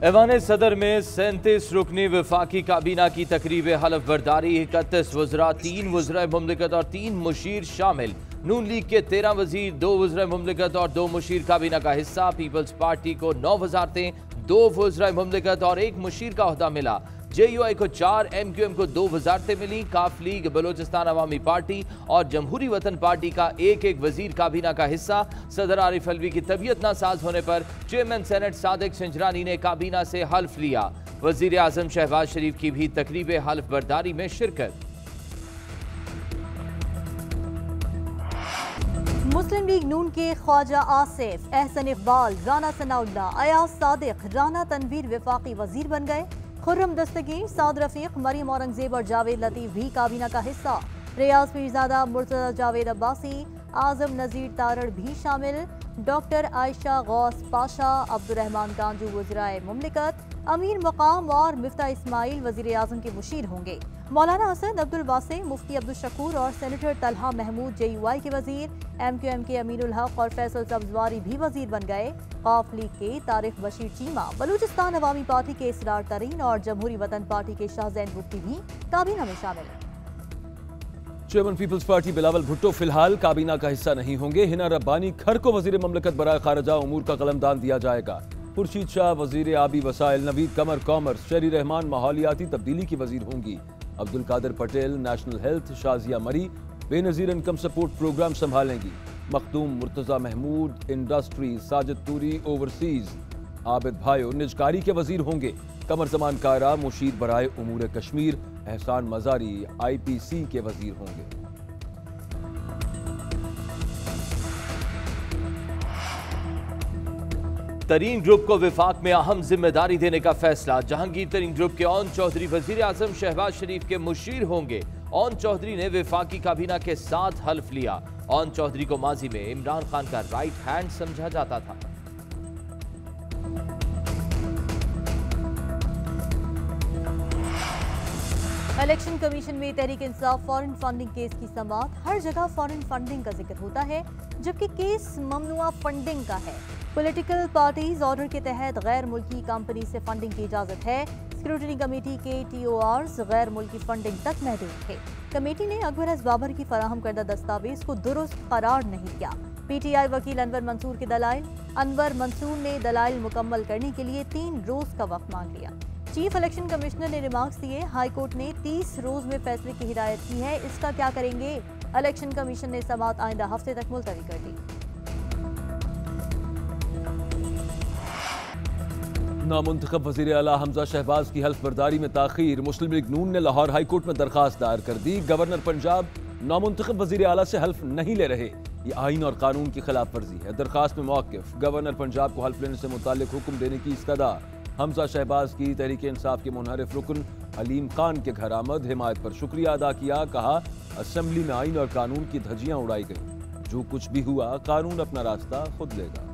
ऐवान सदर में 37 रुकनी वफाकी काबीना की तकरीब हलफ बर्दारी। 31 वज़रा, 3 वज़रा मुमलिकत और 3 मुशीर शामिल। नून लीग के 13 वजीर, 2 वज़रा मुमलिकत और 2 मुशीर काबीना का हिस्सा। पीपल्स पार्टी को 9 वजारतें, 2 वज़रा मुमलिकत और 1 मुशीर का ओहदा मिला। JUI को 4, MQM को 2 वजारतें मिली। काफ लीग, बलोचिस्तान अवामी पार्टी और जमहूरी वतन पार्टी का 1-1 वजीर काबीना का हिस्सा। सदर आरिफ अलवी की तबीयत नासाज होने पर चेयरमैन सेनेट सादिक सिंजरानी ने काबीना से हल्फ लिया। वजीर आजम शहबाज शरीफ की भी तकरीब हल्फ बर्दारी में शिरकत। मुस्लिम लीग नून के ख्वाजा आसिफ, एहसन इकबाल, राना सनाउल्लाह, अयाज सादिक, राना तनवीर वफाकी वजीर बन गए। खुर्रम दस्तगीर, साद रफीक, मरीम औरंगजेब और जावेद लतीफ भी काबीना का हिस्सा। रियाज पीरजादा, मुर्तजा जावेद अब्बासी, आजम नजीर तारड़ भी शामिल। डॉक्टर आयशा गौस पाशा, अब्दुर्रहमान गांजू वज़राए मुमलिकत, अमीर मकाम और मिफ्ता इस्माइल वज़ीर आज़म के मुशीर होंगे। मौलाना हसन अब्दुल वासे, मुफ्ती अब्दुल शकूर और सेनेटर तलहा महमूद JUI के वजीर। MQM के अमीनुल हक और फैसल सब्जवारी भी वजीर बन गए। काफ लीग के तारिक बशीर चीमा, बलूचिस्तान अवामी पार्टी के इसरार तरीन और जमहूरी वतन पार्टी के शाहजैन बुख्ती भी काबीना में शामिल हैं। चेयरमैन पीपल्स पार्टी बिलावल भुट्टो फिलहाल काबीना का हिस्सा नहीं होंगे। हिना रब्बानी खर को वजीर ममलकत बराए खारजा उमूर का कलमदान दिया जाएगा। खुर्शीद शाह वजीर आबी वसाइल, नवीद कमर कॉमर्स, शेरी रहमान माहौलियाती तब्दीली की वजीर होंगी। Abdul Qadir Patel national health, Shazia Marri Benazir income support programme संभालेंगी। मखदूम मुर्तजा महमूद इंडस्ट्रीज, साजिद तूरी ओवरसीज, आबिद भायो निजकारी के वजीर होंगे। कमर जमान कारा मुशीर बराए उमूर कश्मीर, एहसान मजारी IPC के वजीर होंगे। तरीन ग्रुप को विफाक में अहम जिम्मेदारी देने का फैसला। जहांगीर तरीन ग्रुप के ओन चौधरी वजीर आजम शहबाज शरीफ के मुशीर होंगे। ओन चौधरी ने विफाकी काबीना के साथ हल्फ लिया। ओन चौधरी को माजी में इमरान खान का राइट हैंड समझा जाता था। इलेक्शन कमीशन में Tehreek Insaf foreign funding case की समाअत। हर जगह फॉरेन फंडिंग का जिक्र होता है, जबकि केस ममनुआ फंडिंग का है। पॉलिटिकल पार्टीज ऑर्डर के तहत गैर मुल्की कंपनी से फंडिंग की इजाजत है। स्क्रूटनी कमेटी के TORs गैर मुल्की फंडिंग तक महदूद थे। कमेटी ने अकबर एस बाबर की फराहम करदा दस्तावेज को दुरुस्त करार नहीं किया। PTI वकील अनवर मंसूर के दलाइल। अनवर मंसूर ने दलाइल मुकम्मल करने के लिए 3 रोज का वक्त मांग लिया। चीफ इलेक्शन कमिश्नर ने रिमार्क्स दिए। हाई कोर्ट ने 30 रोज में फैसले की हिदायत की है, इसका क्या करेंगे? इलेक्शन कमीशन ने समाअत आइंदा हफ्ते तक मुलतवी कर दी। नामुंतखब वज़ीर आला हमजा शहबाज की हल्फ बर्दारी में ताखीर। मुस्लिम लीग नून ने लाहौर हाई कोर्ट में दरखास्त दायर कर दी। गवर्नर पंजाब नामुंतखब वज़ीर आला से हल्फ नहीं ले रहे, ये आइन और कानून की खिलाफ वर्जी है। दरखास्त में मौक़िफ़, गवर्नर पंजाब को हल्फ लेने से मुताल्लिक हुक्म देने की इस्तदा। हमजा शहबाज की तहरीक इंसाफ के मुनहरिफ रुकन हलीम खान के घर आमद, हिमायत पर शुक्रिया अदा किया। कहा असेंबली में आइन और कानून की धज्जियां उड़ाई गई। जो कुछ भी हुआ कानून अपना रास्ता खुद लेगा।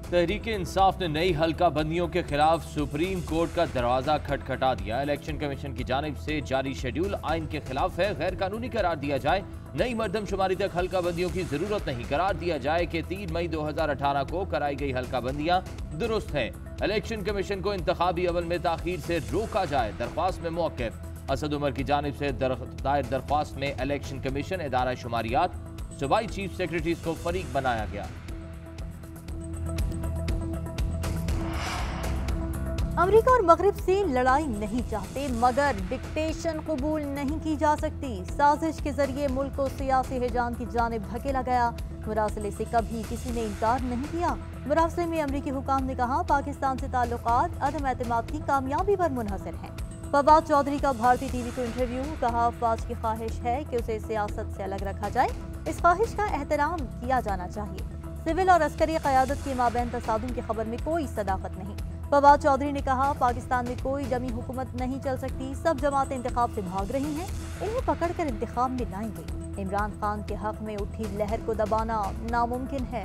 तहरीक इंसाफ ने नई हल्का बंदियों के खिलाफ सुप्रीम कोर्ट का दरवाजा खटखटा दिया। इलेक्शन कमीशन की जानिब से जारी शेड्यूल आइन के खिलाफ है, गैर कानूनी करार दिया जाए। नई मरदमशुमारी तक हल्का बंदियों की जरूरत नहीं, करार दिया जाए कि 3 मई 2018 को कराई गई हल्का बंदियां दुरुस्त है। इलेक्शन कमीशन को इंतखाबी अमल में ताखीर से रोका जाए। दरख्वास्त में मौक़िफ़ असद उमर की जानिब से दायर दरख्वास्त में इलेक्शन कमीशन, इदारा शुमारियात, सूबाई चीफ सेक्रेटरीज को फरीक बनाया गया। अमेरिका और मगरिब से लड़ाई नहीं चाहते, मगर डिक्टेशन कबूल नहीं की जा सकती। साजिश के जरिए मुल्क को सियासी हिजाम की जानिब धकेला गया। मुरासले से कभी किसी ने इनकार नहीं किया। मुरासले में अमरीकी हुकाम ने कहा पाकिस्तान से ताल्लुकात अदम एतमाद की कामयाबी पर मुनहसर हैं। फवाद चौधरी का भारतीय टीवी को इंटरव्यू। कहा अफवाज की ख्वाहिश है कि उसे सियासत से अलग रखा जाए, इस ख्वाहिश का एहतराम किया जाना चाहिए। सिविल और अस्करी क़यादत के माबैन तसादुम की खबर में कोई सदाकत नहीं। फवाद चौधरी ने कहा पाकिस्तान में कोई जमी हुकूमत नहीं चल सकती, सब जमातें इंतखाब से भाग रही हैं, इन्हें पकड़कर इंतखाब में लाएंगे। इमरान खान के हक में उठी लहर को दबाना नामुमकिन है।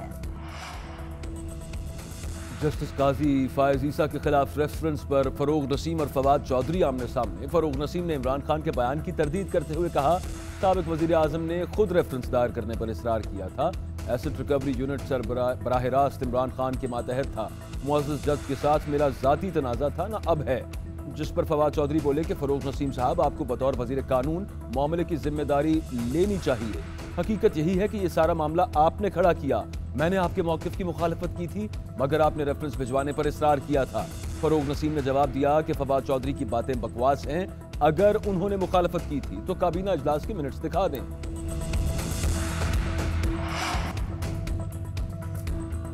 जस्टिस काजी फायज ईसा के खिलाफ रेफरेंस पर फरोग नसीम और फवाद चौधरी आमने सामने। फरोग नसीम ने इमरान खान के बयान की तरदीद करते हुए कहा, साबिक वजीर आजम ने खुद रेफरेंस दायर करने पर इसरार किया था। एसेट रिकवरी यूनिट बराह रास्त इमरान खान के मातहत था। मुअज़्ज़ज़ जज के साथ मेरा जाती तनाज़ा था, ना अब है। जिस पर फवाद चौधरी बोले कि फरोग नसीम साहब, आपको बतौर वजीर कानून मामले की जिम्मेदारी लेनी चाहिए। हकीकत यही है कि ये सारा मामला आपने खड़ा किया। मैंने आपके मौक़िफ़ की मुखालफत की थी, मगर आपने रेफरेंस भिजवाने पर इसरार किया था। फरोग नसीम ने जवाब दिया कि फवाद चौधरी की बातें बकवास हैं। अगर उन्होंने मुखालफत की थी तो काबीना इजलास के मिनट्स दिखा दें।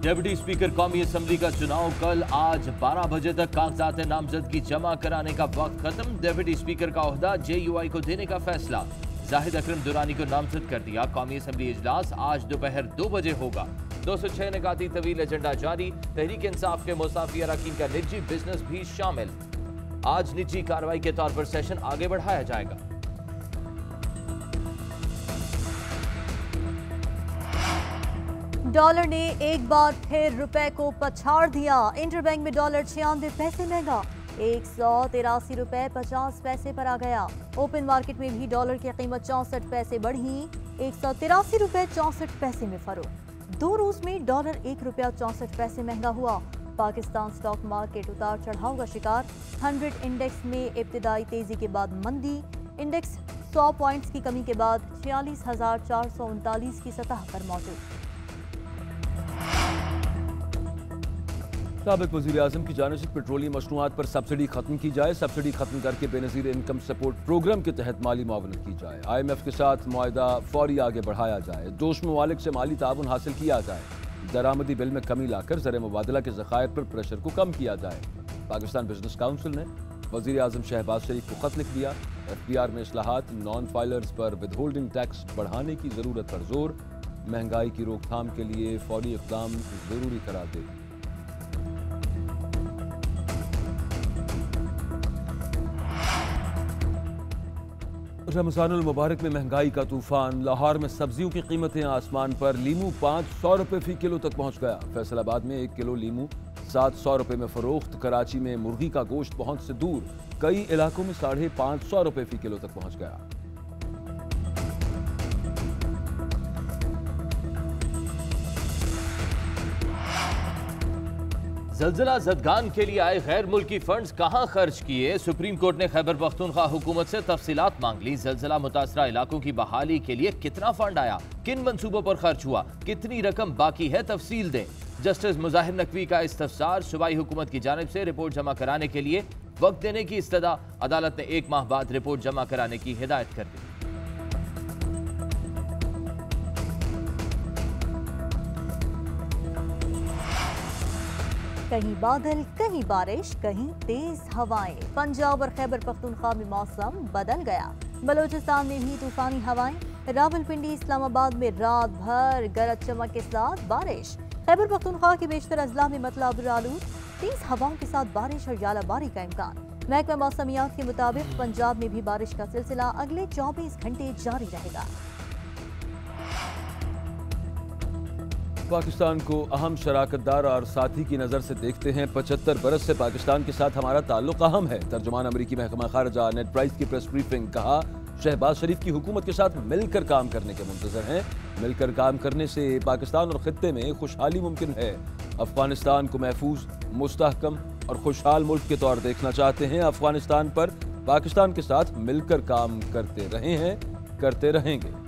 डिप्टी स्पीकर कौमी असम्बली का चुनाव कल। आज 12 बजे तक कागजात नामजदगी जमा कराने का वक्त खत्म। डिप्टी स्पीकर का ओहदा JUI को देने का फैसला। जाहिद अकरम दुरानी को नामजद कर दिया। कौमी असम्बली इजलास आज दोपहर 2 बजे होगा। 206 निकाती तवील एजेंडा जारी। तहरीक इंसाफ के मुसाफी अरकान का निजी बिजनेस भी शामिल। आज निजी कार्रवाई के तौर पर सेशन आगे बढ़ाया जाएगा। डॉलर ने एक बार फिर रुपए को पछाड़ दिया। इंटरबैंक में डॉलर 96 पैसे महंगा, 183 रुपए 50 पैसे पर आ गया। ओपन मार्केट में भी डॉलर की कीमत 64 पैसे बढ़ी, 183 रुपए 64 पैसे में फरोख्त। 2 रोज में डॉलर 1 रुपया 64 पैसे महंगा हुआ। पाकिस्तान स्टॉक मार्केट उतार चढ़ाव का शिकार। 100 इंडेक्स में इब्तिदाई तेजी के बाद मंदी। इंडेक्स 100 पॉइंट्स की कमी के बाद 46,439 की सतह पर मौजूद। साबिक वज़ीर आज़म की जानिब से पेट्रोलियम मशरूआत पर सब्सिडी खत्म की जाए। सब्सिडी खत्म करके बेनज़ीर इनकम सपोर्ट प्रोग्राम के तहत माली मुआवनत की जाए। IMF के साथ मुआहदा फौरी आगे बढ़ाया जाए। दोस्त ममालिक से माली ताउन हासिल किया जाए। दरामदी बिल में कमी लाकर ज़र मुबादला के ज़खायर पर प्रेशर को कम किया जाए। पाकिस्तान बिजनेस काउंसिल ने वज़ीर आज़म शहबाज शरीफ को खत लिख दिया। FBR में इस्लाहात, नॉन फाइलर्स पर विदहोल्डिंग टैक्स बढ़ाने की ज़रूरत पर जोर। महंगाई की रोकथाम के लिए फौरी इक़दाम ज़रूरी करार दे। रमज़ानुल मुबारक में महंगाई का तूफान। लाहौर में सब्जियों की कीमतें आसमान पर। लीमू 500 रुपये फी किलो तक पहुंच गया। फैसलाबाद में 1 किलो लीमू 700 रुपये में फरोख्त। कराची में मुर्गी का गोश्त पहुंच से दूर। कई इलाकों में 550 रुपये फी किलो तक पहुंच गया। ज़लज़ला ज़दगान के लिए आए गैर मुल्की फंड्स कहां खर्च किए। सुप्रीम कोर्ट ने खैबर पख्तूनख्वा हुकूमत से तफसीलात मांग ली। ज़लज़ला मुतासरा इलाकों की बहाली के लिए कितना फंड आया, किन मंसूबों पर खर्च हुआ, कितनी रकम बाकी है, तफसील दें। जस्टिस मुज़ाहिर नकवी का इस्तफसार। सूबाई हुकूमत की जानिब से रिपोर्ट जमा कराने के लिए वक्त देने की इस्तदा। अदालत ने 1 माह बाद रिपोर्ट जमा कराने की हिदायत कर दी। कहीं बादल, कहीं बारिश, कहीं तेज हवाएं। पंजाब और खैबर पख्तूनख्वा में मौसम बदल गया। बलोचिस्तान में भी तूफानी हवाएं। रावलपिंडी, इस्लामाबाद में रात भर गरज चमक के साथ बारिश। खैबर पख्तूनख्वा के बेशतर अजला में मतला अब्दुल तेज हवाओं के साथ बारिश और यालाबारी का इम्कान। महकमा मौसमियात के मुताबिक पंजाब में भी बारिश का सिलसिला अगले 24 घंटे जारी रहेगा। पाकिस्तान को अहम शराकतदार और साथी की नज़र से देखते हैं। 75 बरस से पाकिस्तान के साथ हमारा ताल्लुक अहम है। तर्जुमान अमरीकी महकमा खारजा नेड प्राइस की प्रेस ब्रीफिंग। कहा, शहबाज शरीफ की हुकूमत के साथ मिलकर काम करने के मुंतज़र हैं। मिलकर काम करने से पाकिस्तान और खित्ते में खुशहाली मुमकिन है। अफगानिस्तान को महफूज, मुस्तहकम और खुशहाल मुल्क के तौर देखना चाहते हैं। अफगानिस्तान पर पाकिस्तान के साथ मिलकर काम करते रहे हैं, करते रहेंगे।